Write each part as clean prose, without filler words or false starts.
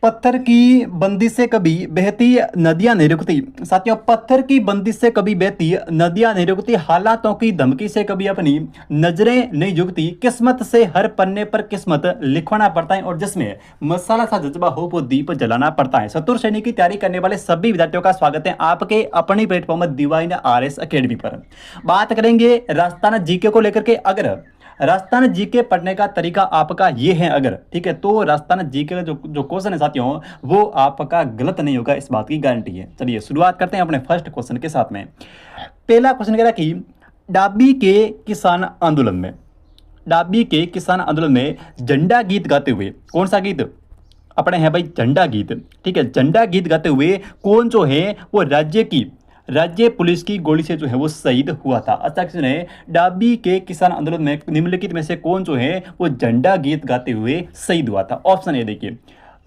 पत्थर की बंदी से कभी बहती नदियां नहीं रुकती। साथियों, पत्थर की बंदी से कभी बहती नदियां नहीं रुकती, हालातों की धमकी से कभी अपनी नजरें नहीं झुकती, किस्मत से हर पन्ने पर किस्मत लिखवाना पड़ता है और जिसमें मसाला सा जज्बा हो वो दीप जलाना पड़ता है। शत्रु श्रेणी की तैयारी करने वाले सभी विद्यार्थियों का स्वागत है आपके अपनी प्लेटफॉर्म डिवाइन आरएस एकेडमी पर। बात करेंगे राजस्थान जीके को लेकर के। अगर राजस्थान जीके पढ़ने का तरीका आपका ये है अगर, ठीक है, तो राजस्थान जीके का जो क्वेश्चन है साथियों वो आपका गलत नहीं होगा, इस बात की गारंटी है। चलिए शुरुआत करते हैं अपने फर्स्ट क्वेश्चन के साथ में। पहला क्वेश्चन कह रहा है कि डाबी के किसान आंदोलन में, डाबी के किसान आंदोलन में झंडा गीत गाते हुए, कौन सा गीत अपने हैं भाई, झंडा गीत, ठीक है, झंडा गीत गाते हुए कौन जो है वो राज्य पुलिस की गोली से जो है वो शहीद हुआ था। अच्छा, किसने डाबी के किसान आंदोलन में निम्नलिखित में से कौन जो है वो झंडा गीत गाते हुए शहीद हुआ था। ऑप्शन ए देखिए,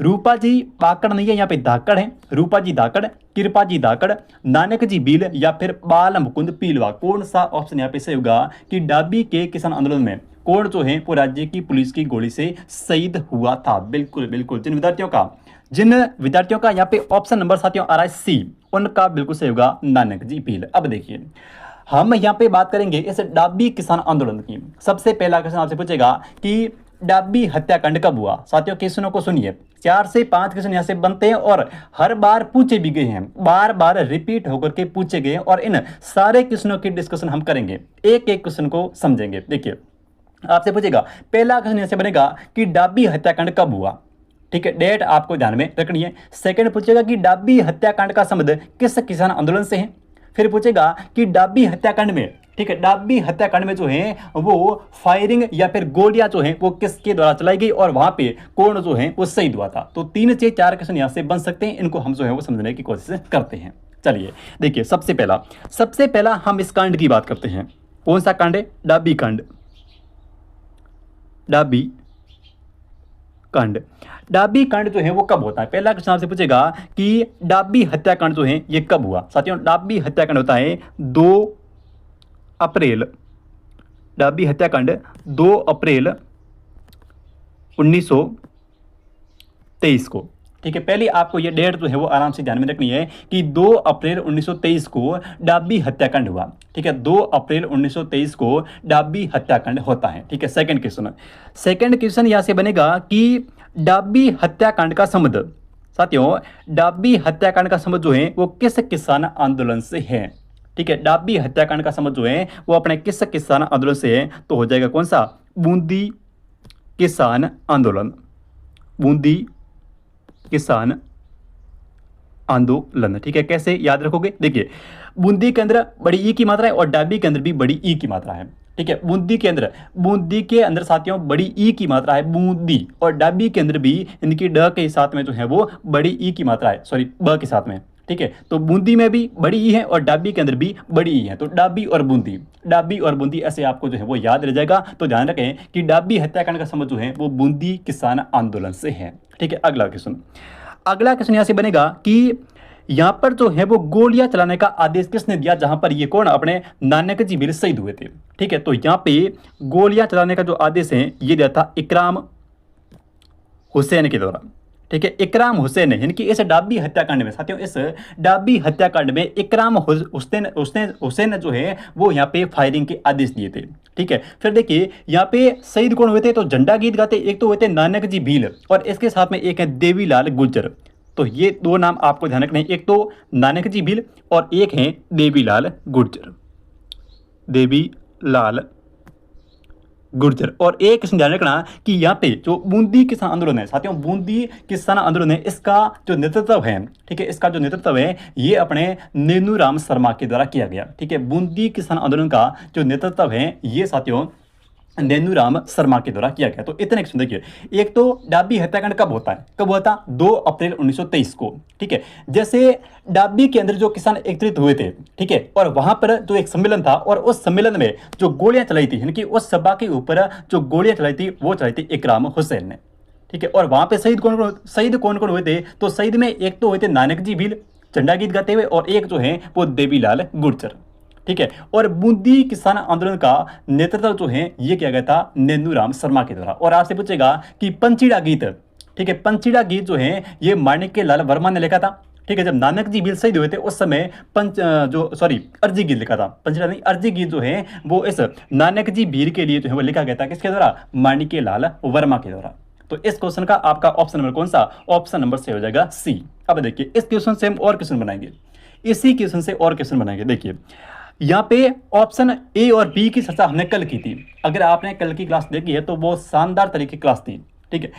रूपा जी पाकड़ नहीं है, यहाँ पे धाकड़ है, रूपा जी धाकड़, कृपा जी धाकड़, नानक जी भील या फिर बाल मुकुंद पीलवा। कौन सा ऑप्शन यहाँ पे सही होगा कि डाबी के किसान आंदोलन में कौन जो है वो राज्य की पुलिस की गोली से शहीद हुआ था। बिल्कुल बिल्कुल, जिन विद्यार्थियों का यहाँ पे ऑप्शन नंबर साथियों आ रहा है सी, उनका बिल्कुल सही होगा नानक जी भील। अब देखिए हम यहाँ पे बात करेंगे इस डाबी किसान आंदोलन की। सबसे पहला क्वेश्चन आपसे पूछेगा कि डाबी हत्याकांड कब हुआ। साथियों क्वेश्चनों को सुनिए, 4 से 5 क्वेश्चन यहाँ से बनते हैं और हर बार पूछे भी गए हैं, बार बार रिपीट होकर के पूछे गए और इन सारे क्वेश्चनों की डिस्कशन हम करेंगे, एक एक क्वेश्चन को समझेंगे। देखिए आपसे पूछेगा, पहला क्वेश्चन यहाँ से बनेगा कि डाबी हत्याकांड कब हुआ, ठीक है, डेट आपको ध्यान में रखनी है। सेकंड पूछेगा कि डाबी हत्याकांड का संबंध किस किसान आंदोलन से है। फिर पूछेगा कि डाबी हत्याकांड में, ठीक है, डाबी हत्याकांड में जो है वो फायरिंग या फिर गोलियां जो है वो किसके द्वारा चलाई गई और वहां पे कौन जो है वो शहीद हुआ था। तो 3 से 4 क्वेश्चन यहां से बन सकते हैं, इनको हम जो है वो समझने की कोशिश करते हैं। चलिए देखिए, सबसे पहला हम इस कांड की बात करते हैं। कौन सा कांड है? डाबी कांड। डाबी कांड, डाबी कांड जो है वो कब होता है? पहला क्वेश्चन आपसे पूछेगा कि डाबी हत्याकांड जो है ये कब हुआ। साथियों डाबी हत्याकांड होता है 2 अप्रैल, डाबी हत्याकांड 2 अप्रैल 1923 को, ठीक है। पहले आपको ये डेट जो है वो आराम से ध्यान में रखनी है कि 2 अप्रैल 1923 को डाबी हत्याकांड हुआ, ठीक है, 2 अप्रैल 1923 को डाबी हत्याकांड होता है, ठीक है। सेकंड क्वेश्चन यहां से बनेगा कि डाबी हत्याकांड का संबंध, साथियों डाबी हत्याकांड का संबंध जो है वो किस किसान आंदोलन से है, ठीक है। डाबी हत्याकांड का संबंध जो है वो अपने किस किसान आंदोलन से है, तो हो जाएगा कौन सा? बूंदी किसान आंदोलन, बूंदी किसान आंदोलन, ठीक है। कैसे याद रखोगे? देखिए बूंदी के अंदर बड़ी ई की मात्रा है और डाबी के अंदर भी बड़ी ई की मात्रा है, ठीक है। बूंदी के अंदर साथियों बड़ी ई की मात्रा है बूंदी, और डाबी के अंदर भी इनकी ड के साथ में जो है वो बड़ी ई की मात्रा है, सॉरी ब के साथ में, ठीक है। तो बूंदी में भी बड़ी ई है और डाबी के अंदर भी बड़ी ई है, तो डाबी और बूंदी ऐसे आपको जो है वो याद रह जाएगा। तो ध्यान रखें कि डाबी हत्याकांड का संबंध जो है वो बूंदी किसान आंदोलन से है, ठीक है। अगला क्वेश्चन यहां से बनेगा कि यहां पर जो है वो गोलियां चलाने का आदेश किसने दिया, जहां पर ये कौन अपने नानक जी भील शहीद हुए थे, ठीक है। तो यहां पे गोलियां चलाने का जो आदेश है ये दिया था इकराम हुसैन के द्वारा, ठीक है। इकराम हुसैन है, यानी कि इस डाबी हत्याकांड में, साथियों इस डाबी हत्याकांड में इकराम हुसैन जो है वो यहाँ पे फायरिंग के आदेश दिए थे, ठीक है। फिर देखिए यहाँ पे शहीद कौन हुए थे, तो झंडा गीत गाते एक तो हुए थे नानक जी भील और इसके साथ में एक है देवीलाल गुर्जर। तो ये 2 नाम आपको ध्यान रखने हैं, एक तो नानक जी भील और एक है देवीलाल गुर्जर, देवीलाल गुर्जर। और एक ध्यान रखना कि यहाँ पे जो बूंदी किसान आंदोलन है, साथियों बूंदी किसान आंदोलन है, इसका जो नेतृत्व है, ठीक है, इसका जो नेतृत्व है ये अपने नेनूराम शर्मा के द्वारा किया गया, ठीक है। बूंदी किसान आंदोलन का जो नेतृत्व है ये साथियों नेनूराम शर्मा के द्वारा किया गया। तो इतने क्वेश्चन देखिए, एक तो डाबी हत्याकांड कब होता है, 2 अप्रैल 1923 को, ठीक है। जैसे डाबी के अंदर जो किसान एकत्रित हुए थे, ठीक है, और वहां पर जो एक सम्मेलन था और उस सम्मेलन में जो गोलियां चलाई थी, यानी कि उस सभा के ऊपर जो गोलियां चलाई थी वो चलाई थी इकराम हुसैन ने, ठीक है। और वहां पे शहीद कौन कौन हुए थे, तो शहीद में एक तो हुए थे नानक जी भील झंडा गीत गाते हुए और एक जो है वो देवीलाल गुर्जर, ठीक है। और बूंदी किसान आंदोलन का नेतृत्व जो है ये किया गया था नेनूराम शर्मा के द्वारा। और आपसे पूछेगा कि पंचीड़ा गीत, ठीक है, पंचीड़ा गीत जो है ये माणिक्यलाल वर्मा ने लिखा था। ठीक है, जब नानक जी बिल शहीद हुए थे उस समय अर्जी गीत लिखा था, पंचीड़ा नहीं, अर्जी गीत जो है वो इस नानक जी भीर के लिए जो है वो लिखा गया था, किसके द्वारा? माणिक्यलाल वर्मा के द्वारा। तो इस क्वेश्चन का आपका ऑप्शन नंबर कौन सा? ऑप्शन नंबर से हो जाएगा सी। अब देखिए इस क्वेश्चन से हम और क्वेश्चन बनाएंगे, इसी क्वेश्चन से और क्वेश्चन बनाएंगे। देखिए यहाँ पे ऑप्शन ए और बी की चर्चा हमने कल की थी, अगर आपने कल की क्लास देखी है तो वो शानदार तरीके की क्लास थी। ठीक है,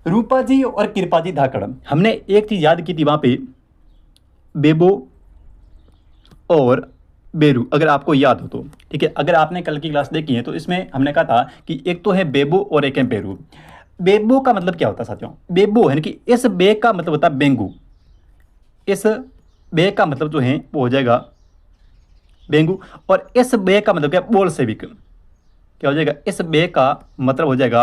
रूपा जी और कृपा जी धाकड़, हमने एक चीज याद की थी वहां पे, बेबो और बेरू, अगर आपको याद हो तो। ठीक है, अगर आपने कल की क्लास देखी है तो इसमें हमने कहा था कि एक तो है बेबो और एक है बेरू। बेबो का मतलब क्या होता है साथियों? बेबो यानी कि इस बे का मतलब होता है बेंगू, इस बे का मतलब जो है वो हो जाएगा बेंगू, और इस बे का मतलब क्या? बोल्शेविक। क्या हो जाएगा? इस बे का मतलब हो जाएगा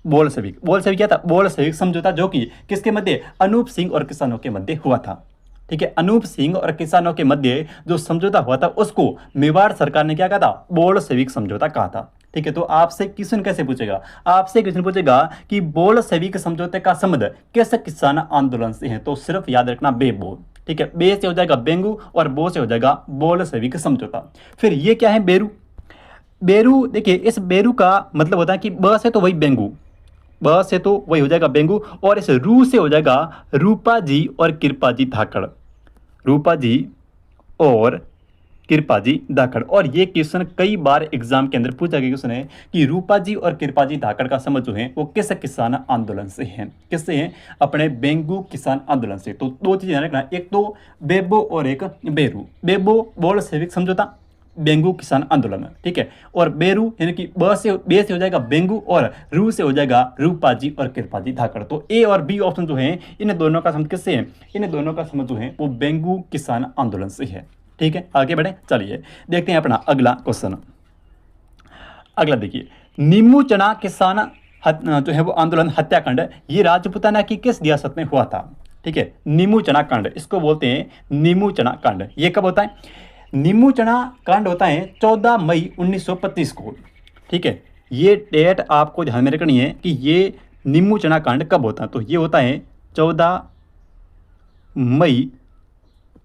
बोल्शेविक। बोल्शेविक क्या था? बोल्शेविक समझौता, जो कि किसके मध्य? अनूप सिंह और किसानों के मध्य हुआ था। ठीक है, अनूप सिंह और किसानों के मध्य जो समझौता हुआ था उसको मेवाड़ सरकार ने क्या कहा था? बोल्शेविक समझौता कहा था। ठीक है, तो आपसे क्वेश्चन कैसे पूछेगा? आपसे क्वेश्चन पूछेगा कि बोल्शेविक समझौते का संबंध किस किसान आंदोलन से है, तो सिर्फ याद रखना बेबो। ठीक है, बे से हो जाएगा बेंगू और बो से हो जाएगा बोल्शेविक समझौता। फिर ये क्या है? बेरू। बेरू, देखिए इस बेरू का मतलब होता है कि ब से तो वही बेंगू, ब से तो वही हो जाएगा बेंगू, और इस रू से हो जाएगा रूपा जी और कृपा जी धाकड़, रूपा जी और कृपा जी धाकड़। और ये क्वेश्चन कई बार एग्जाम के अंदर पूछा गया क्वेश्चन है कि रूपा जी और कृपा जी धाकड़ का संबंध जो है वो किस किसान आंदोलन से है? किससे है? अपने बेंगू किसान आंदोलन से। तो दो चीजें ध्यान रखना, एक तो बेबो और एक बेरू। बेबो बोल्शेविक समझौता, बेंगू किसान आंदोलन। ठीक है, और बेरू यानी कि बे से हो जाएगा बेंगू और रू से हो जाएगा रूपा जी और कृपा जी धाकड़। तो ए और बी ऑप्शन जो है इन दोनों का संबंध किससे है? इन दोनों का संबंध जो है वो बेंगू किसान आंदोलन से है। ठीक है, आगे बढ़े, चलिए देखते हैं अपना अगला क्वेश्चन। अगला देखिए, नीमू चना किसान जो है वो आंदोलन हत्याकांड, ये राजपूताना की किस रियासत में हुआ था? ठीक है, नीमू चना कांड, इसको बोलते हैं नीमू चना कांड। ये कब होता है? नीमू चना कांड होता है 14 मई 1925 को। ठीक है, ये डेट आपको ध्यान में रखनी है कि ये नीमू चना कांड कब होता है, तो ये होता है 14 मई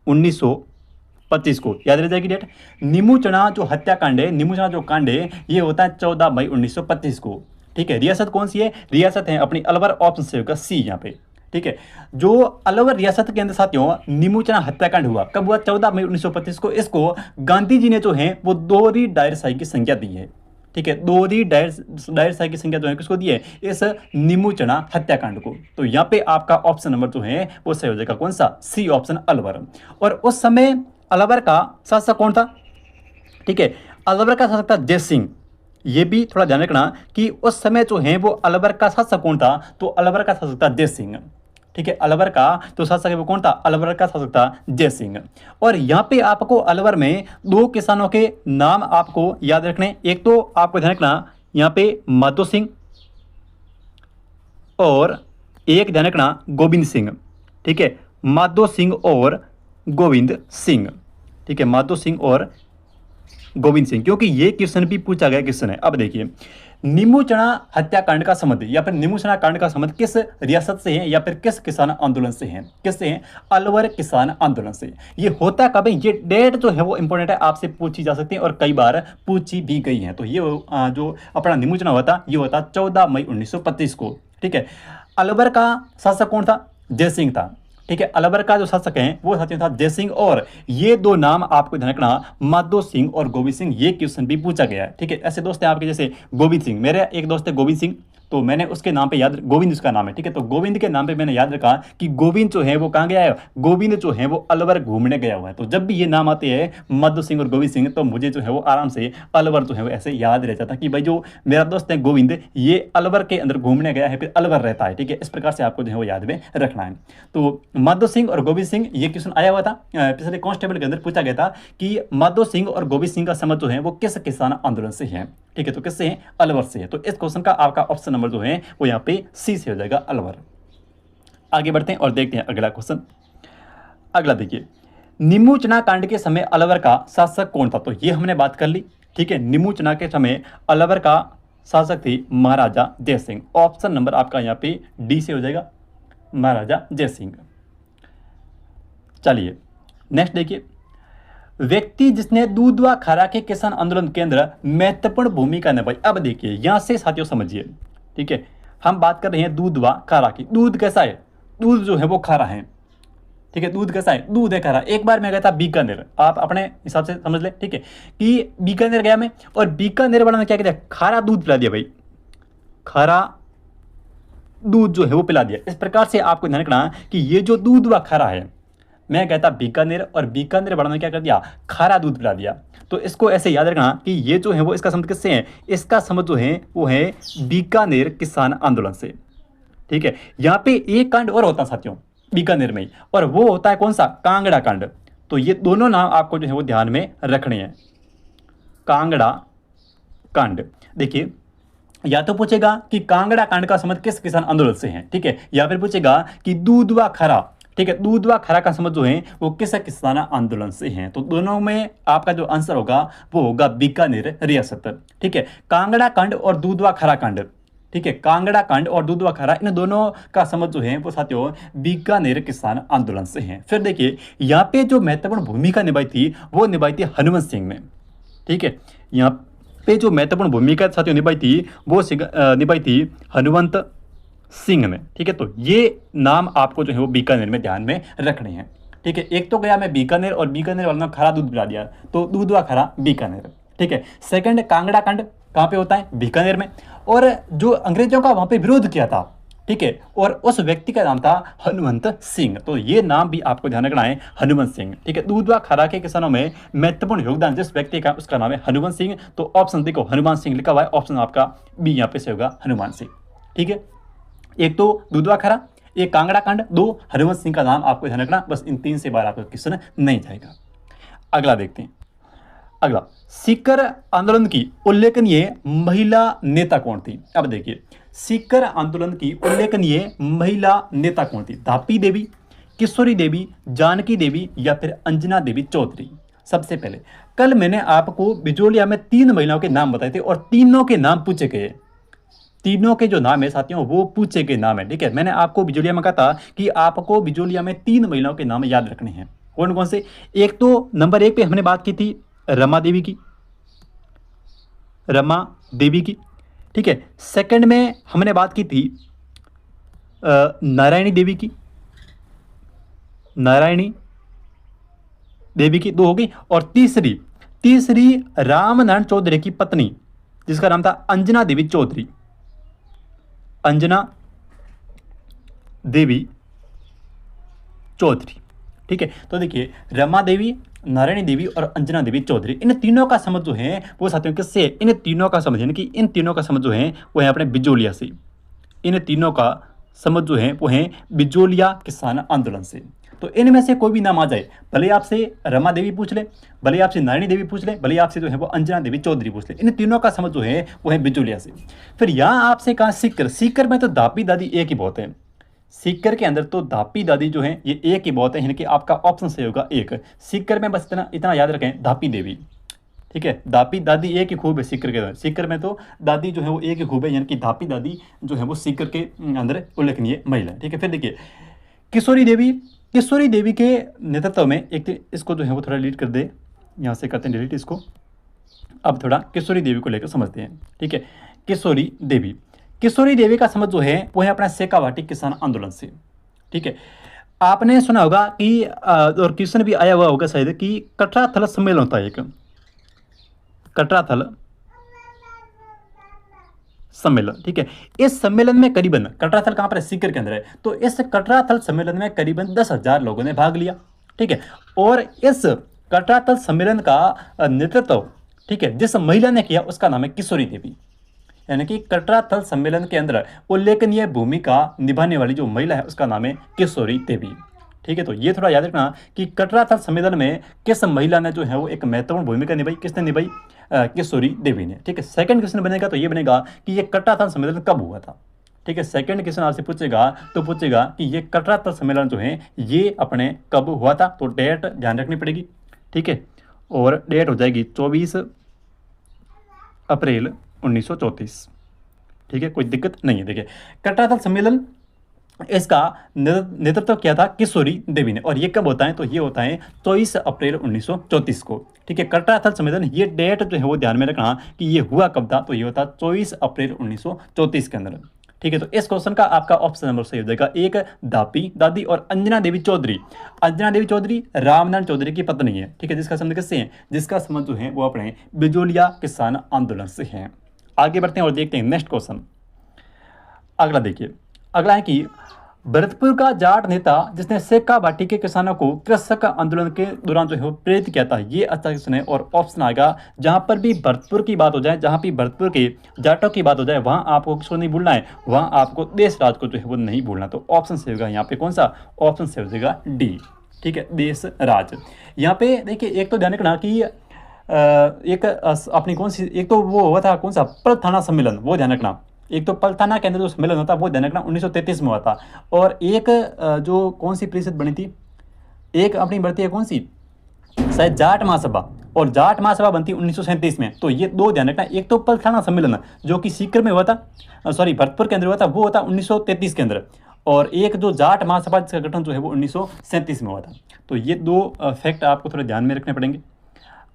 1925 को, याद रह जाएगी डेट। नीमू चना जो हत्याकांड है, नीमू चना जो कांड है, ये होता है 14 मई 1925 को। ठीक है, रियासत कौन सी है? रियासत है अपनी अलवर, ऑप्शन से होगा सी यहाँ पे। ठीक है, जो अलवर रियासत के अंदर साथियों नीमू चना हत्याकांड हुआ, कब हुआ? 14 मई 1925 को। इसको गांधी जी ने जो है वो दोहरी डायरशाही की संज्ञा दी है। ठीक है, दोहरी डायरशाही की संज्ञा जो है किसको दी है? इस नीमू चना हत्याकांड को। तो यहाँ पे आपका ऑप्शन नंबर जो है वो सही हो जाएगा, कौन सा? C option, Alwar. और उस समय अलवर का शासक कौन था? ठीक है, अलवर का शासक था जय सिंह। ये भी थोड़ा ध्यान रखना कि उस समय जो है वो अलवर का शासक कौन था, तो अलवर का शासक था जय सिंह। ठीक है, अलवर का जो शासक है वो कौन था? अलवर का शासक था जय सिंह। और यहाँ पे आपको अलवर में दो किसानों के नाम आपको याद रखने, एक तो आपको ध्यान रखना यहाँ पे माधो सिंह, और एक ध्यान रखना गोविंद सिंह। ठीक है, माधो सिंह और गोविंद सिंह। ठीक है, माधो सिंह और गोविंद सिंह, क्योंकि ये क्वेश्चन भी पूछा गया क्वेश्चन है। अब देखिए, नीमू चना हत्याकांड का संबंध या फिर नीमू चना कांड का संबंध किस रियासत से है या फिर किस किसान आंदोलन से है? किससे है? अलवर किसान आंदोलन से। ये होता कब है? ये डेट जो है वो इंपॉर्टेंट है, आपसे पूछी जा सकती है और कई बार पूछी भी गई है। तो ये जो अपना नीमू चना हुआ था ये होता 14 मई 1925 को। ठीक है, अलवर का शासक कौन था? जय सिंह था। ठीक है, अलवर का जो शासक है वो साथियों था जय सिंह, और ये दो नाम आपको ध्यान रखना, माधो सिंह और गोविंद सिंह। ये क्वेश्चन भी पूछा गया है। ठीक है, ऐसे दोस्त हैं आपके जैसे गोविंद सिंह, मेरे एक दोस्त है गोविंद सिंह, तो मैंने उसके नाम पे याद, गोविंद उसका नाम है। ठीक है, तो गोविंद के नाम पे मैंने याद रखा कि गोविंद जो है वो कहाँ गया है? गोविंद जो है वो अलवर घूमने गया हुआ है। तो जब भी ये नाम आते हैं माधो सिंह और गोविंद सिंह, तो मुझे जो है वो आराम से अलवर जो है वो ऐसे याद रह जाता कि भाई जो मेरा दोस्त है गोविंद, ये अलवर के अंदर घूमने गया है, फिर अलवर रहता है। ठीक है, इस प्रकार से आपको जो है वो याद में रखना है। तो माधो सिंह और गोविंद सिंह, ये क्वेश्चन आया हुआ था पिछले कांस्टेबल के अंदर, पूछा गया था कि माधो सिंह और गोविंद सिंह का संबंध जो है वो किस किसान आंदोलन से है? ठीक है, तो किससे है? अलवर से है। तो इस क्वेश्चन का आपका ऑप्शन नंबर जो है वो यहाँ पे सी से हो जाएगा, अलवर। आगे बढ़ते हैं और देखते हैं अगला क्वेश्चन। अगला देखिए, नीमू चना कांड के समय अलवर का शासक कौन था? तो ये हमने बात कर ली। ठीक है, नीमू चना के समय अलवर का शासक थे महाराजा जयसिंह। ऑप्शन नंबर आपका यहाँ पे डी से हो जाएगा, महाराजा जयसिंह। चलिए नेक्स्ट देखिए, व्यक्ति जिसने दूध व खारा के किसान आंदोलन के अंदर महत्वपूर्ण भूमिका निभाई। अब देखिए यहां से साथियों समझिए, ठीक है, हम बात कर रहे हैं दूध व खारा की। दूध कैसा है? दूध जो है वो खारा है, ठीक है। दूध कैसा है? दूध है खारा। एक बार मैं गया था बीकानेर, आप अपने हिसाब से समझ ले, ठीक है, कि बीकानेर गया मैं और बीकानेर वाला ने क्या किया, खारा दूध पिला दिया भाई, खारा दूध जो है वो पिला दिया। इस प्रकार से आपको ध्यान रखना कि ये जो दूध व खारा है, मैं कहता बीकानेर और बीकानेर वाला ने क्या कर दिया, खारा दूध पिला दिया। तो इसको ऐसे याद रखना कि ये जो है वो इसका संबंध किससे है, इसका संबंध जो है वो है बीकानेर किसान आंदोलन से, ठीक है। यहाँ पे एक कांड और होता है साथियों बीकानेर में ही, और वो होता है कौन सा, कांगड़ा कांड। तो ये दोनों नाम आपको जो है वो ध्यान में रखने हैं, कांगड़ा कांड। देखिए या तो पूछेगा कि कांगड़ा कांड का संबंध किस किसान आंदोलन से है, ठीक है, या फिर पूछेगा कि दूध व खरा, ठीक है, दूध व खरा का संबंध जो है वो किस किसान आंदोलन से है। तो दोनों में आपका जो आंसर होगा वो होगा बीकानेर रियासत, ठीक है। कांगड़ा कांड और दूध व खरा कांड, ठीक है, कांगड़ा कांड और दूध व खरा, इन दोनों का संबंध जो है वो साथियों बीकानेर किसान आंदोलन से है। फिर देखिए यहाँ पे जो महत्वपूर्ण भूमिका निभाई थी वो निभाई थी हनुमंत सिंह ने, ठीक है। यहाँ पे जो महत्वपूर्ण भूमिका साथियों निभाई थी वो निभाई थी हनुमंत सिंह ने, ठीक है। तो ये नाम आपको जो है वो बीकानेर में ध्यान में रखने हैं, ठीक है। एक तो गया मैं बीकानेर और बीकानेर वाला ने खरा दूध पिला दिया, तो दूध व खरा बीकानेर, ठीक है। सेकंड कांगड़ा कांड कहाँ पे होता है, बीकानेर में, और जो अंग्रेजों का वहां पे विरोध किया था, ठीक है, और उस व्यक्ति का नाम था हनुमंत सिंह। तो ये नाम भी आपको ध्यान रखना है, हनुमंत सिंह, ठीक है। दूध व खरा के किसानों में महत्वपूर्ण योगदान जिस व्यक्ति का, उसका नाम है हनुमंत सिंह। तो ऑप्शन देखो हनुमान सिंह लिखा हुआ है, ऑप्शन आपका बी यहाँ पे से होगा हनुमान सिंह, ठीक है। एक तो दूध व खरा, एक कांगड़ा कांड, दो हनुमंत सिंह का नाम आपको ध्यान रखना, बस इन तीन से बार आपका क्वेश्चन नहीं जाएगा। अगला देखते हैं, अगला सीकर आंदोलन की उल्लेखनीय महिला नेता कौन थी। अब देखिए सीकर आंदोलन की उल्लेखनीय महिला नेता कौन थी, धापी देवी, किशोरी देवी, जानकी देवी या फिर अंजना देवी चौधरी। सबसे पहले कल मैंने आपको बिजोलिया में 3 महिलाओं के नाम बताए थे और तीनों के नाम पूछे गए, तीनों के जो नाम है साथियों वो पूछे गए नाम है, ठीक है। मैंने आपको बिजोलिया में कहा था कि आपको बिजोलिया में 3 महिलाओं के नाम याद रखने हैं। कौन कौन से? एक तो नंबर 1 पे हमने बात की थी रमा देवी की, रमा देवी की, ठीक है। सेकंड में हमने बात की थी नारायणी देवी की, नारायणी देवी की, 2 हो गई। और तीसरी रामनारायण चौधरी की पत्नी जिसका नाम था अंजना देवी चौधरी, अंजना देवी चौधरी, ठीक है। तो देखिए रमा देवी, नारायणी देवी और अंजना देवी चौधरी, इन तीनों का संबंध जो है वो साथियों किससे? इन तीनों का संबंध, यानी कि इन तीनों का संबंध जो है वो है अपने बिजोलिया से। इन तीनों का संबंध जो है वो है बिजोलिया किसान आंदोलन से। तो इनमें से कोई भी नाम आ जाए, भले आपसे रमा देवी पूछ ले, भले आपसे नारायणी देवी पूछ ले, भले आपसे जो है वो अंजना देवी चौधरी पूछ ले, इन तीनों का संबंध जो है वो है बिजोलिया से। फिर यहाँ आपसे कहा सीकर, सीकर में तो दापी दादी एक ही बहुत है, सीकर के अंदर तो धापी दादी जो है ये एक ही बहुत है, यानी कि आपका ऑप्शन सही होगा एक। सीकर में बस इतना याद रखें धापी देवी, ठीक है, धापी दादी एक ही खूब है सीकर के अंदर, सीकर में तो दादी जो है वो एक ही खूब है, यानी कि धापी दादी जो है वो सीकर के अंदर उल्लेखनीय महिला है, ठीक है। फिर देखिए किशोरी देवी, किशोरी देवी के नेतृत्व में एक, इसको जो है वो थोड़ा डिलीट कर दे, यहाँ से करते हैं डिलीट इसको। अब थोड़ा किशोरी देवी को लेकर समझते हैं, ठीक है। किशोरी देवी, किशोरी देवी का समझ जो है वो है अपना शेखावाटी किसान आंदोलन से, ठीक है। आपने सुना होगा कि और क्वेश्चन भी आया हुआ होगा शायद कि कटराथल सम्मेलन होता है एक, कटराथल सम्मेलन, ठीक है। इस सम्मेलन में करीबन, कटराथल कहाँ पर है? सीकर के अंदर है। तो इस कटराथल सम्मेलन में करीबन 10,000 लोगों ने भाग लिया, ठीक है। और इस कटराथल सम्मेलन का नेतृत्व, ठीक है, जिस महिला ने किया उसका नाम है किशोरी देवी, यानी कि कटराथल सम्मेलन के अंदर उल्लेखनीय भूमिका निभाने वाली जो महिला है उसका नाम है किशोरी देवी, ठीक है। तो ये थोड़ा याद रखना कि कटराथल सम्मेलन में किस महिला ने जो है वो एक महत्वपूर्ण भूमिका निभाई, किसने निभाई? किशोरी देवी ने, ठीक है। सेकंड क्वेश्चन बनेगा तो ये बनेगा कि ये कटराथल सम्मेलन कब हुआ था, ठीक है। सेकंड क्वेश्चन आपसे पूछेगा तो पूछेगा कि ये कटराथल सम्मेलन जो है ये अपने कब हुआ था, तो डेट ध्यान रखनी पड़ेगी, ठीक है। और डेट हो जाएगी 24 अप्रैल 1934। ठीक है, कोई दिक्कत नहीं है। देखिए, कटरा थल सम्मेलन, इसका नेतृत्व किया था किशोरी देवी ने, और ये कब होता है, तो ये होता है 24 अप्रैल 1934 को। ठीक है, कटरा थल सम्मेलन, ये डेट जो है वो ध्यान में रखना कि ये हुआ कब था, तो ये होता 24 अप्रैल 1934 के अंदर। ठीक है, तो इस क्वेश्चन का आपका ऑप्शन नंबर सही हो जाएगा एक, दापी दादी। और अंजना देवी चौधरी, अंजना देवी चौधरी रामनारायण चौधरी की पत्नी है। ठीक है, जिसका संबंध किससे है, जिसका संबंध जो है वो अपने बिजोलिया किसान आंदोलन से है। आगे बढ़ते हैं और देखते हैं नेक्स्ट क्वेश्चन। अगला देखिए, अगला है कि भरतपुर का जाट नेता जिसने सेक्का भाटी के किसानों को कृषक आंदोलन के दौरान जो है वो प्रेरित किया था, ये अच्छा क्वेश्चन है। और ऑप्शन आएगा, जहां पर भी भरतपुर की बात हो जाए, जहां भी भरतपुर के जाटों की बात हो जाए, वहां आपको किसको नहीं भूलना है, वहां आपको देश राज को जो है वो नहीं भूलना। तो ऑप्शन से होगा यहाँ पे कौन सा, ऑप्शन से हो जाएगा डी। ठीक है, देश राज। यहाँ पे देखिए, एक तो ध्यान रखना कि एक अपनी कौन सी, एक तो वो हुआ था कौन सा, पलथाना सम्मेलन, वो ध्यान रखना। एक तो पलथाना के अंदर जो सम्मेलन होता है वो ध्यान रखना 1933 में हुआ था। और एक जो कौन सी परिषद बनी थी, एक अपनी बढ़ती है कौन सी, शायद जाट महासभा, और जाट महासभा बनती 1937 में। तो ये दो ध्यान रखना, एक तो पलथाना सम्मेलन जो कि सीकर में हुआ था, सॉरी भरतपुर के अंदर हुआ था, वो होता 1933 के अंदर। और एक जो जाट महासभा जिसका गठन जो है वो 1937 में हुआ था। तो ये दो फैक्ट आपको थोड़े ध्यान में रखने पड़ेंगे।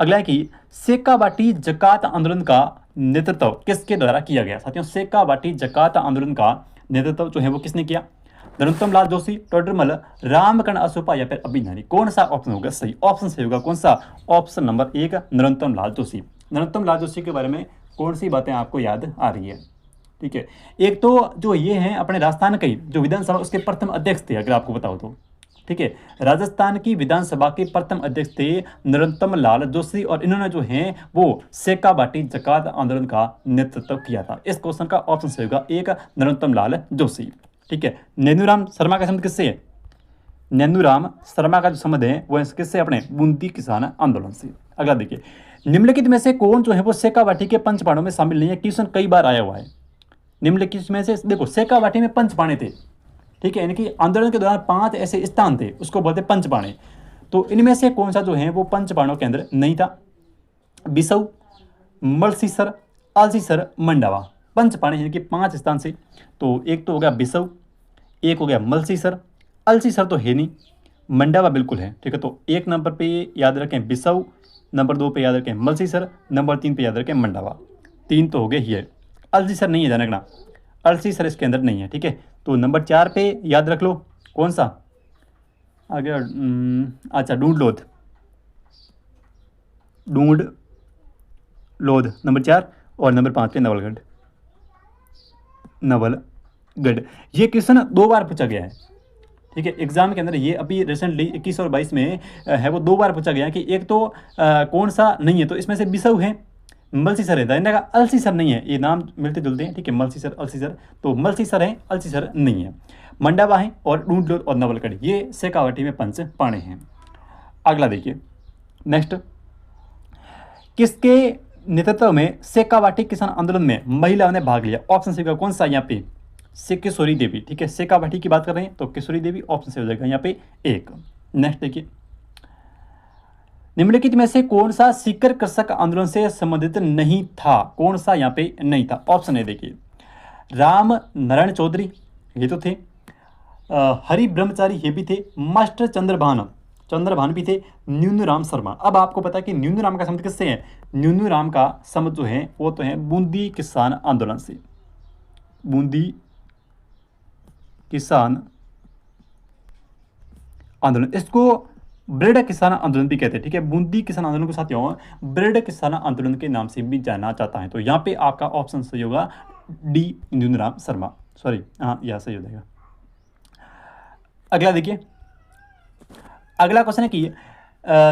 अगला है कि सेक्का बाटी जकात आंदोलन का नेतृत्व किसके द्वारा किया गया। साथियों, सेक्का बाटी जकात आंदोलन का नेतृत्व जो है वो किसने किया, नरोत्तम लाल जोशी, टोडरमल, रामकर्ण अशोका या फिर अभिनानी। कौन सा ऑप्शन होगा सही, ऑप्शन सही होगा कौन सा, ऑप्शन नंबर एक, नरोत्तम लाल जोशी। नरोत्तम लाल जोशी के बारे में कौन सी बातें आपको याद आ रही है। ठीक है, एक तो जो ये हैं अपने राजस्थान के जो विधानसभा उसके प्रथम अध्यक्ष थे, अगर आपको बताओ तो। ठीक है, राजस्थान की विधानसभा के प्रथम अध्यक्ष थे नरोत्तम लाल जोशी, और इन्होंने जो है वो सेक्का बाटी जकात आंदोलन का नेतृत्व किया था। इस क्वेश्चन का ऑप्शन सही होगा एक, नरोत्तम लाल जोशी। ठीक है, नैनूराम शर्मा का संबंध किससे है, नैनूराम शर्मा का जो संबंध है वो किससे, अपने बूंदी किसान आंदोलन से। अगला देखिए, निम्नलिखित में से कौन जो है वो सेक्का बाटी के पंचपाणों में शामिल नहीं है। क्वेश्चन कई बार आया हुआ है। निम्नलिखित में से देखो, सेक्का बाटी में पंचपाणे थे। ठीक है, यानी कि आंदोलन के दौरान 5 ऐसे स्थान थे, उसको बोलते पंचपाणे। तो इनमें से कौन सा जो है वो पंचपाणों के अंदर नहीं था, बिसऊ, मलसीसर, आलसीसर, मंडावा। पंचपाणे यानी कि 5 स्थान से, तो एक तो हो गया बिसऊ, एक हो गया मलसीसर, अलसीसर तो है नहीं, मंडावा बिल्कुल है। ठीक है, तो 1 नंबर पे याद रखें बिसऊ, नंबर 2 पे याद रखें मलसीसर, नंबर 3 पे याद रखें मंडावा। 3 तो हो गए ही है, अलसीसर नहीं है, ध्यान रखना, अलसीसर इसके अंदर नहीं है। ठीक है, तो नंबर 4 पे याद रख लो कौन सा आ गया, अच्छा ढूंढ लोध नंबर 4, और नंबर 5 पे नवलगढ़। ये क्वेश्चन 2 बार पूछा गया है। ठीक है, एग्जाम के अंदर ये अभी रिसेंटली 21 और 22 में है, वो 2 बार पूछा गया कि एक तो कौन सा नहीं है, तो इसमें से बिसऊ है, मलसीसर है, इनका अलसीसर नहीं है, ये नाम मिलते जुलते हैं। ठीक है, मलसीसर अलसीसर, तो मलसीसर है, अलसीसर नहीं है। मंडावा है और ढूंढलोद और नवलगढ़, ये सेकावटी में पंचपाणे हैं। अगला देखिए नेक्स्ट, किसके नेतृत्व में सेकावाटी किसान आंदोलन में महिलाओं ने भाग लिया। ऑप्शन सी का कौन सा यहाँ पे, से किशोरी देवी। ठीक है, सेकावाटी की बात कर रहे हैं तो किशोरी देवी ऑप्शन से हो जाएगा यहाँ पे एक। नेक्स्ट देखिए, निम्नलिखित में से कौन सा सीकर कृषक आंदोलन से संबंधित नहीं था, कौन सा यहाँ पे नहीं था। ऑप्शन है देखिए, राम नारायण चौधरी ये तो थे, हरि ब्रह्मचारी ये भी थे, मास्टर चंद्रभान भी थे, न्यूनूराम शर्मा। अब आपको पता है कि न्यूनूराम का संबंध किससे है, न्यूनूराम का संबंध जो है वो तो है बूंदी किसान आंदोलन से, बूंदी किसान आंदोलन, इसको ब्रेड किसान आंदोलन भी कहते हैं। ठीक है, बूंदी किसान आंदोलन को साथियों ब्रेड किसान आंदोलन के नाम से भी जाना जाता है। तो यहाँ पे आपका ऑप्शन सही होगा डी, न्यूनूराम शर्मा। सॉरी, हाँ यह सही हो जाएगा। अगला देखिए, अगला क्वेश्चन है कि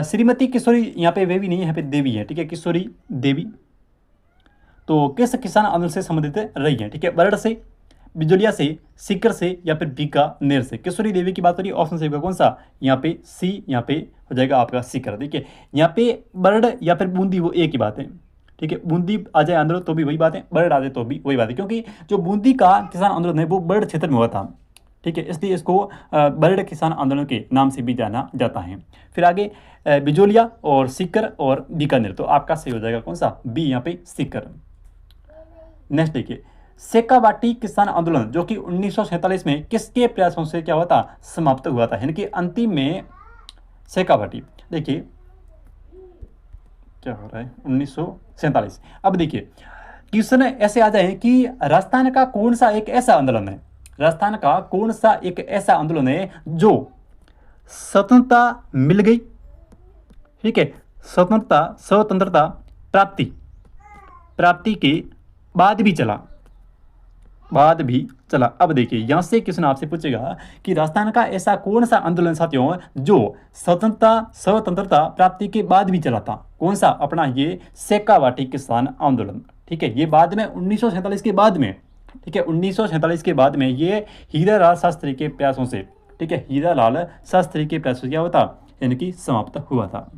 श्रीमती किशोरी, यहाँ पे वे भी नहीं है, यहाँ पे देवी है। ठीक है, किशोरी देवी तो किस किसान आंदोलन से संबंधित रही है। ठीक है, बरड़ से, बिजोलिया से, सीकर से या फिर बीकानेर से। किशोरी देवी की बात हो रही है, ऑप्शन से होगा कौन सा, यहाँ पे सी, यहाँ पे हो जाएगा आपका सीकर। देखिए, यहाँ पे बरड़ या फिर बूंदी वो एक ही बात है। ठीक है, बूंदी आ जाए आंदोलन तो भी वही बात है, बरड़ आ जाए तो भी वही बात है, क्योंकि जो बूंदी का किसान आंदोलन है वो बरड़ क्षेत्र में हुआ था। ठीक है, इसलिए इसको बरड़ किसान आंदोलन के नाम से भी जाना जाता है। फिर आगे बिजोलिया और सीकर और बीकानेर, तो आपका सही हो जाएगा कौन सा, बी, यहाँ पे सीकर। नेक्स्ट देखिए, शेखावाटी किसान आंदोलन जो कि 1947 में किसके प्रयासों से क्या हुआ था, समाप्त हुआ था, यानी कि अंतिम में शेखावाटी। देखिए क्या हो रहा है, 1947। अब देखिए क्वेश्चन ऐसे आ जाए कि राजस्थान का कौन सा एक ऐसा आंदोलन है, राजस्थान का कौन सा एक ऐसा आंदोलन है जो स्वतंत्रता मिल गई, ठीक है, स्वतंत्रता प्राप्ति के बाद भी चला। अब देखिए यहां से क्वेश्चन आपसे पूछेगा कि राजस्थान का ऐसा कौन सा आंदोलन साथियों जो स्वतंत्रता प्राप्ति के बाद भी चला था, कौन सा, अपना ये शेखावाटी किसान आंदोलन, ठीक है। ये बाद में 1947 के बाद में, ठीक है, 1947 के बाद में ये हीरालाल शास्त्री के प्रयासों से, ठीक है, हीरालाल शास्त्री के प्रयासों से क्या होता, यानी कि समाप्त हुआ था,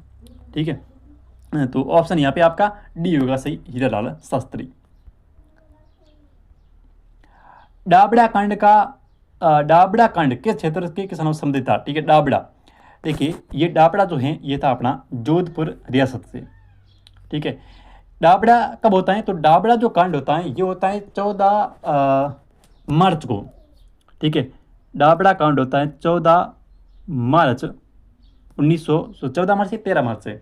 ठीक है। तो ऑप्शन यहाँ पे आपका डी होगा सही, हीरालाल शास्त्री। डाबड़ा कांड किस क्षेत्र के किसानों से संबंधित था, ठीक है, डाबड़ा। देखिए ये डाबड़ा जो है ये था अपना जोधपुर रियासत से, ठीक है। डाबड़ा कब होता है, तो डाबड़ा जो कांड होता है ये होता है 14 मार्च को, ठीक है। डाबड़ा कांड होता है 14 मार्च 14 मार्च से 13 मार्च से,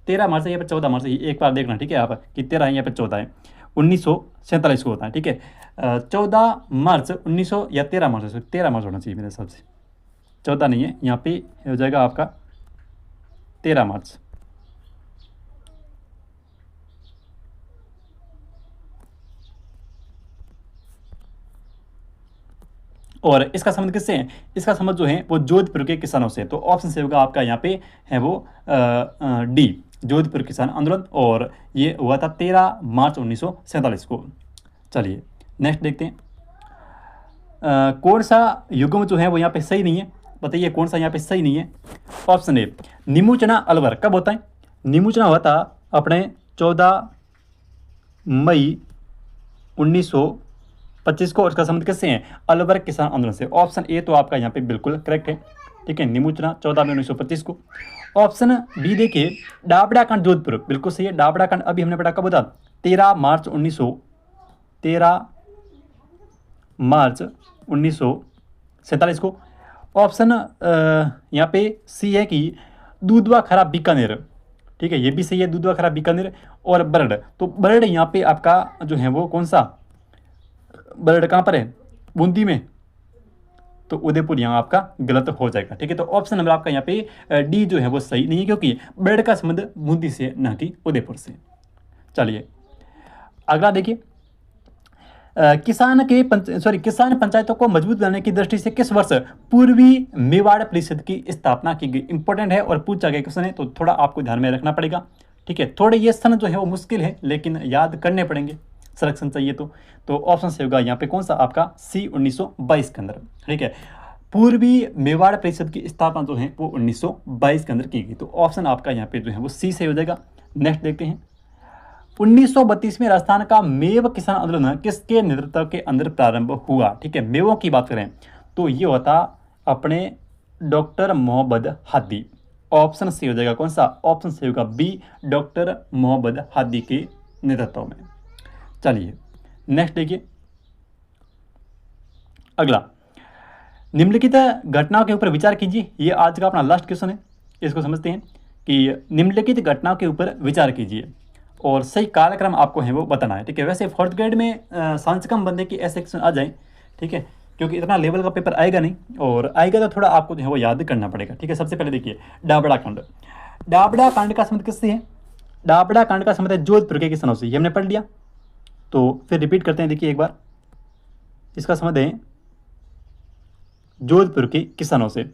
13 मार्च से यहाँ पर 14 मार्च से, एक बार देखना, ठीक है, आप कि 13 है यहाँ पर 14 है, 1947 को होता है, ठीक है। 14 मार्च 1900 या 13 मार्च, 13 मार्च होना चाहिए मेरे हिसाब से, 14 नहीं है, यहाँ पे हो जाएगा आपका 13 मार्च। और इसका संबंध किससे है, इसका संबंध जो है वो जोधपुर के किसानों से। तो ऑप्शन से होगा आपका यहाँ पे है वो डी, जोधपुर किसान आंदोलन, और ये हुआ था 13 मार्च 1947 को। चलिए नेक्स्ट देखते हैं, कौन सा युग्म जो है वो यहाँ पे सही नहीं है, बताइए कौन सा यहाँ पे सही नहीं है। ऑप्शन ए, नीमूचना अलवर कब होता है, नीमूचना हुआ था अपने 14 मई 1925 को, और इसका संबंध किससे है, अलवर किसान आंदोलन से। ऑप्शन ए तो आपका यहाँ पे बिल्कुल करेक्ट है, ठीक है, नीमूचना 14 मई 1925 को। ऑप्शन बी देखिए, डाबड़ा कांड जोधपुर, बिल्कुल सही है, डाबड़ा कांड अभी हमने पढ़ा कब होता, 13 मार्च 1947 को। ऑप्शन यहाँ पे सी है कि दूधवा खराब बीकानेर, ठीक है, ये भी सही है, दूधवा खराब बीकानेर। और बरड़, तो बरड़ यहाँ पे आपका जो है वो कौन सा, बरड़ कहाँ पर है, बूंदी में, तो उदयपुर यहाँ आपका गलत हो जाएगा, ठीक है। तो ऑप्शन नंबर आपका यहाँ पे डी जो है वो सही नहीं है, क्योंकि बरड़ का संबंध बूंदी से न कि उदयपुर से। चलिए अगला देखिए, किसान पंचायतों को मजबूत बनाने की दृष्टि से किस वर्ष पूर्वी मेवाड़ परिषद की स्थापना की गई। इंपॉर्टेंट है और पूछा गया क्वेश्चन है, तो थोड़ा आपको ध्यान में रखना पड़ेगा, ठीक है। थोड़े ये सन जो है वो मुश्किल है, लेकिन याद करने पड़ेंगे, सिलेक्शन चाहिए तो ऑप्शन से होगा यहाँ पे कौन सा आपका सी, 1922 के अंदर, ठीक है। पूर्वी मेवाड़ परिषद की स्थापना जो है वो 1922 के अंदर की गई, तो ऑप्शन आपका यहाँ पे जो है वो सी से हो जाएगा। नेक्स्ट देखते हैं, 1932 में राजस्थान का मेव किसान आंदोलन किसके नेतृत्व के अंदर प्रारंभ हुआ, ठीक है। मेवों की बात करें तो ये होता अपने doctor Mohammad Hadi. Option C हो जाएगा कौन सा, ऑप्शन सी होगा बी, डॉक्टर मोहम्मद हादी के नेतृत्व में। चलिए नेक्स्ट देखिए, अगला, निम्नलिखित घटनाओं के ऊपर विचार कीजिए। ये आज का अपना लास्ट क्वेश्चन है, इसको समझते हैं कि निम्नलिखित घटनाओं के ऊपर विचार कीजिए और सही कार्यक्रम आपको है वो बताना है, ठीक है। वैसे 4th ग्रेड में साइंस कम बनने की ऐसे क्वेश्चन आ जाए, ठीक है, क्योंकि इतना लेवल का पेपर आएगा नहीं, और आएगा तो थोड़ा आपको जो है वो याद करना पड़ेगा, ठीक है। सबसे पहले देखिए डाबड़ा कांड, डाबड़ा कांड का संबंध किससे है, डाबड़ा कांड का संबंध है जोधपुर के किसानों से, ये हमने पढ़ लिया। तो फिर रिपीट करते हैं, देखिए एक बार, इसका संबंध है जोधपुर के किसानों से।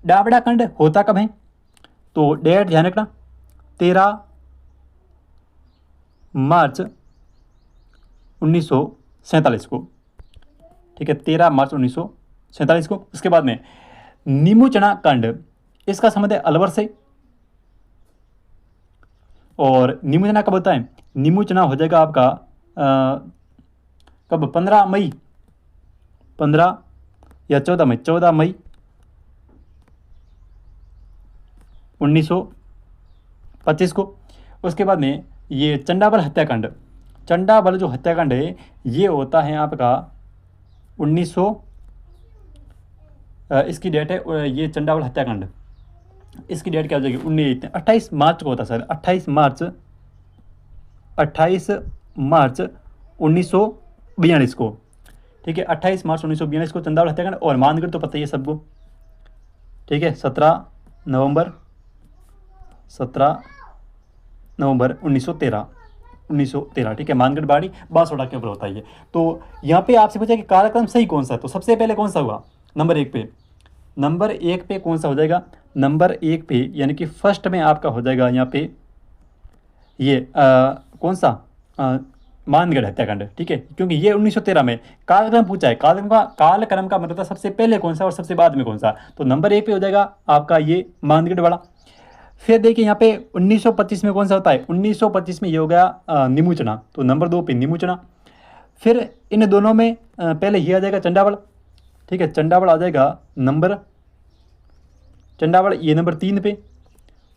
डाबड़ा कांड होता कब है, तो डेट ध्यान रखना, 13 मार्च 1947 को, ठीक है, 13 मार्च 1947 को। उसके बाद में नीमूचना कांड, इसका संबंध है अलवर से, और नीमूचना कब होता है, नीमूचना हो जाएगा आपका कब, 15 या 14 मई 1925 को। उसके बाद में ये चंडावल हत्याकांड, चंडाबल जो हत्याकांड है ये होता है आपका 1900, इसकी डेट है ये चंडाबल हत्याकांड, इसकी डेट क्या हो जाएगी 28 मार्च को होता है सर, 28 मार्च 1942 को, ठीक है 28 मार्च 1942 को चंडाबल हत्याकांड। और मानगढ़ तो पता ही है सबको, ठीक है 17 नवंबर 1913, ठीक है मानगढ़ बाड़ी बांसवाड़ा के ऊपर होता है ये। तो यहाँ पे आपसे पूछा कि कार्यक्रम सही कौन सा है, तो सबसे पहले कौन सा हुआ नंबर एक पे कौन सा हो जाएगा, नंबर 1 पे यानी कि फर्स्ट में आपका हो जाएगा यहाँ पे ये कौन सा मानगढ़ हत्याकांड, ठीक है क्योंकि ये 1913 में कालक्रम पूछा है। कालक्रम का मतलब सबसे पहले कौन सा और सबसे बाद में कौन सा, तो नंबर 1 पे हो जाएगा आपका ये मानगढ़ वाला। फिर देखिए यहाँ पे 1925 में कौन सा होता है, 1925 में ये हो गया निमुचना, तो नंबर 2 पे निमुचना। फिर इन दोनों में पहले ये आ जाएगा चंडावल, ठीक है चंडावल आ जाएगा चंडावल ये नंबर 3 पे।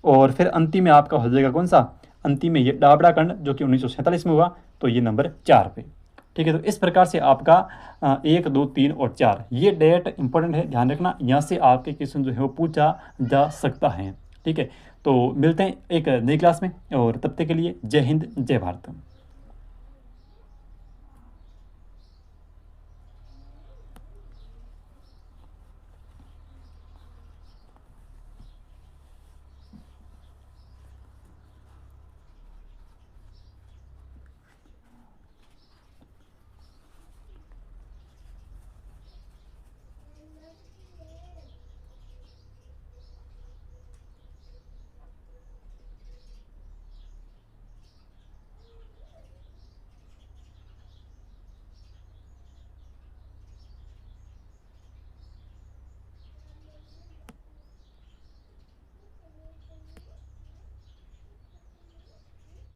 और फिर अंतिम में आपका हो जाएगा कौन सा, अंतिम में ये डाबड़ा कंड जो कि 1947 में हुआ, तो ये नंबर 4 पे, ठीक है। तो इस प्रकार से आपका 1, 2, 3 और 4 ये डेट इंपॉर्टेंट है, ध्यान रखना, यहाँ से आपके क्वेश्चन जो है वो पूछा जा सकता है, ठीक है। तो मिलते हैं एक नई क्लास में, और तब तक के लिए जय हिंद जय भारत।